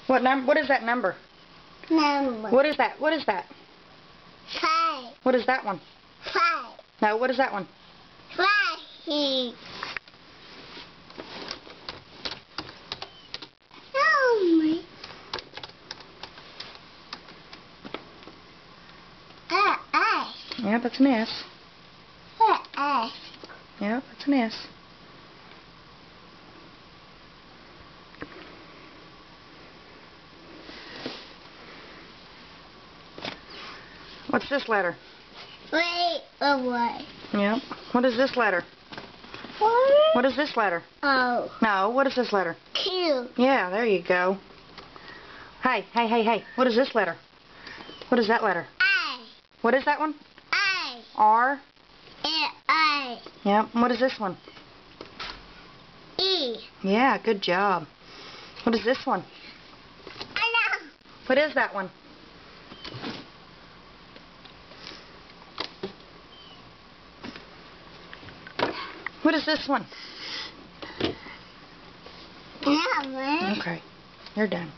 What number? What is that number? Number. What is that? What is that? 5. What is that one? 5. No, what is that one? 5. Oh my. Yeah, that's an S. Yeah, that's an S. What's this letter? Wait, away. Yeah. What is this letter? What? What is this letter? Oh. No, what is this letter? Q. Yeah, there you go. Hey, hey, hey, hey. What is this letter? What is that letter? I. What is that one? I. R. I. Yeah. What is this one? E. Yeah, good job. What is this one? I know. What is that one? What is this one? Number. Okay, you're done.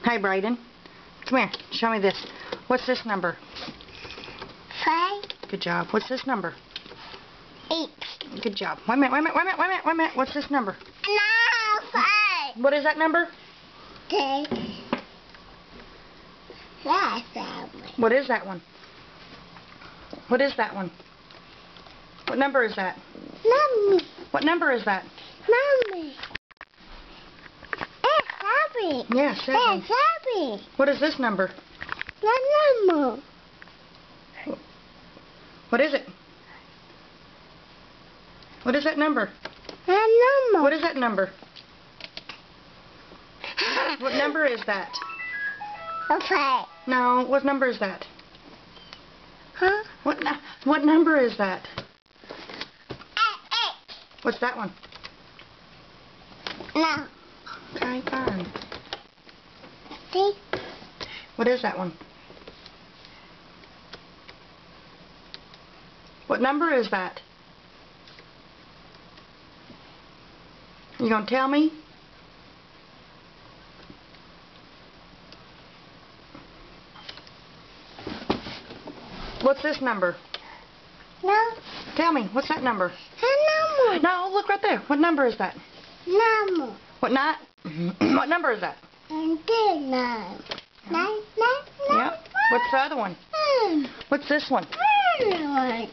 Hi, Brayden. Come here. Show me this. What's this number? 5. Good job. What's this number? 8. Good job. Wait a minute, wait a minute, wait a minute, wait a minute, wait a minute. What's this number? No, 5. What is that number? 6. That's that one. What is that one? What is that one? What number is that? Mommy. What number is that? Mommy. It's happy. Yeah, 7. It's happy. What is this number? The number. What is it? What is that number? The number. What is that number? What number is that? Okay. No, what number is that? Huh? What number is that? 8. What's that one? No. Okay, fine. See? What is that one? What number is that? You gonna tell me? What's this number? No. Tell me, what's that number? The number. No, look right there. What number is that? Number. What not? What number is that? And then 9. 9. Yep. What's the other one? What's this one? 9.